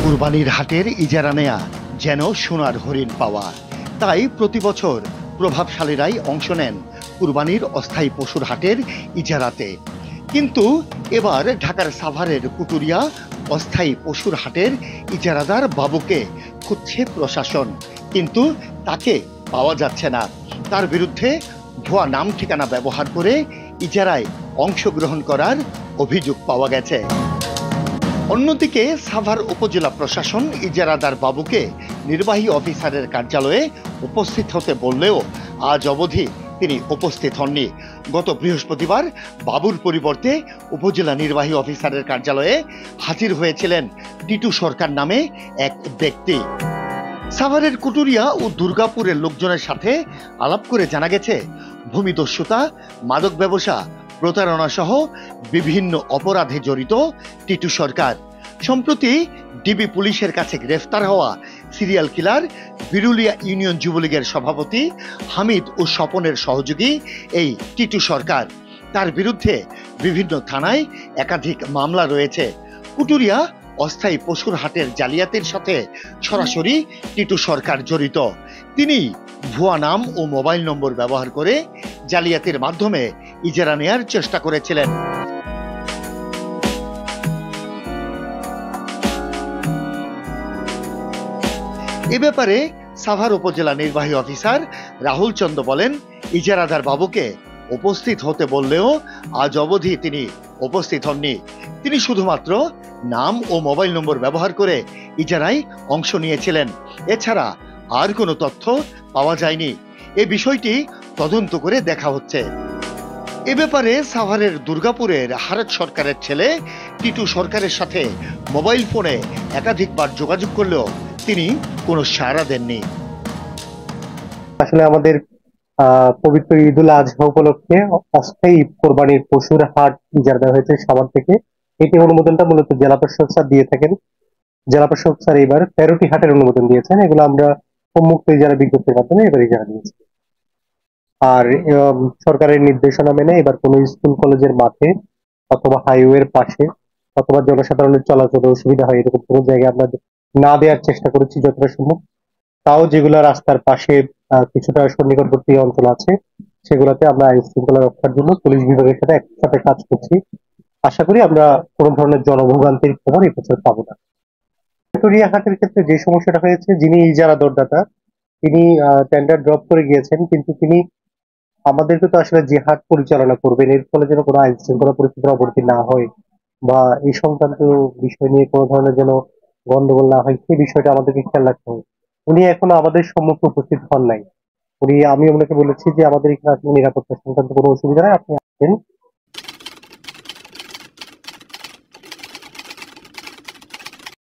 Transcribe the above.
কুরবানির হাটের ইজারা নেয়া যেন সোনার হরিণ পাওয়া। তাই প্রতি বছর প্রভাবশালীরাই অংশ নেন কুরবানির অস্থায়ী পশুর হাটের ইজারাতে। কিন্তু এবার ঢাকার সাভারের কুটুরিয়া অস্থায়ী পশুর হাটের ইজারাদার বাবুকে খুঁজছে প্রশাসন, কিন্তু তাকে পাওয়া যাচ্ছে না। তার বিরুদ্ধে ভুয়া নাম ঠিকানা ব্যবহার করে ইজারায় অংশগ্রহণ করার অভিযোগ পাওয়া গেছে। অন্যদিকে সাভার উপজেলা প্রশাসন ইজারাদার বাবুকে নির্বাহী অফিসারের কার্যালয়ে উপস্থিত হতে বললেও আজ অবধি তিনি উপস্থিত হননি। গত বৃহস্পতিবার বাবুর পরিবর্তে উপজেলা নির্বাহী অফিসারের কার্যালয়ে হাজির হয়েছিলেন টিটু সরকার নামে এক ব্যক্তি। সাভারের কুটুরিয়া ও দুর্গাপুরের লোকজনের সাথে আলাপ করে জানা গেছে, ভূমিদস্যুতা, মাদক ব্যবসা, প্রতারণা সহ বিভিন্ন অপরাধে জড়িত টিটু সরকার। সম্প্রতি ডিবি পুলিশের কাছে গ্রেফতার হওয়া সিরিয়াল কিলার বিরুলিয়া ইউনিয়ন যুবলীগের সভাপতি হামিদ ও স্বপনের সহযোগী এই টিটু সরকার। তার বিরুদ্ধে বিভিন্ন থানায় একাধিক মামলা রয়েছে। কুটুরিয়া অস্থায়ী পশুর হাটের জালিয়াতির সাথে সরাসরি টিটু সরকার জড়িত। তিনি ভুয়া নাম ও মোবাইল নম্বর ব্যবহার করে জালিয়াতির মাধ্যমে ইজারা নেয়ার চেষ্টা করেছিলেন। এ ব্যাপারে সাভার উপজেলা নির্বাহী অফিসার রাহুল চন্দ্র বলেন, ইজারাদার বাবুকে উপস্থিত হতে বললেও আজ অবধি তিনি উপস্থিত হননি। তিনি শুধুমাত্র নাম ও মোবাইল নম্বর ব্যবহার করে ইজারায় অংশ নিয়েছিলেন। এছাড়া আর কোনো তথ্য পাওয়া যায়নি। এ বিষয়টি তদন্ত করে দেখা হচ্ছে। এ ব্যাপারে সাভারের দুর্গাপুরের হারেদ সরকারের ছেলে টিটু সরকারের সাথে মোবাইল ফোনে একাধিকবার যোগাযোগ করলেও তিনি কোনো সাড়া দেননি। আসলে আমাদের পবিত্র ঈদুল আজহা উপলক্ষে অস্থায়ী কোরবানির পশুর হাট ইজারা দেওয়া হয়েছে সাভার থেকে। এটি অনুমোদনটা মূলত জেলা প্রশাসক স্যার দিয়ে থাকেন। জেলা প্রশাসক স্যার এবার 13টি হাটের অনুমোদন দিয়েছেন। এগুলো আমরা উন্মুক্ত ইজারা বিজ্ঞপ্তির মাধ্যমে এবার ইজারা দিয়েছি। আর সরকারের নির্দেশনা মেনে এবার কোন স্কুল কলেজের মাঠে অথবা হাইওয়ের পাশে অথবা জনসাধারণের চলাচলে অসুবিধা হয় এরকম কোনো জায়গায় আমরা না দেওয়ার চেষ্টা করেছি যতটা সম্ভব। তাও যেগুলো রাস্তার পাশে কিছুটা সন্নিকটবর্তী অঞ্চল আছে সেগুলোতে আমরা আইন শৃঙ্খলা রক্ষার জন্য পুলিশ বিভাগের সাথে একসাথে কাজ করছি। আশা করি আমরা কোনো ধরনের জনভোগান্তির খবর এই বছর পাবো না। ভিক্টোরিয়া হাটের ক্ষেত্রে যে সমস্যাটা হয়েছে, যিনি ইজারা দরদাতা তিনি টেন্ডার ড্রপ করে গিয়েছেন, কিন্তু তিনি আমাদেরকে তো আসলে যে হাট পরিচালনা করবেন এর ফলে যেন কোনো আইন শৃঙ্খলা পরিস্থিতির অবনতি না হয় বা এই সংক্রান্ত বিষয় নিয়ে কোনো ধরনের যেন গন্ডগোল না হয় সেই বিষয়টা আমাদেরকে খেয়াল রাখতে হবে। উনি এখনো আমাদের সম্মুখে উপস্থিত হন নাই। আমি ওনাকে বলেছি যে আমাদের এখানে আসলে নিরাপত্তা সংক্রান্ত কোনো অসুবিধা নাই, আপনি আসবেন,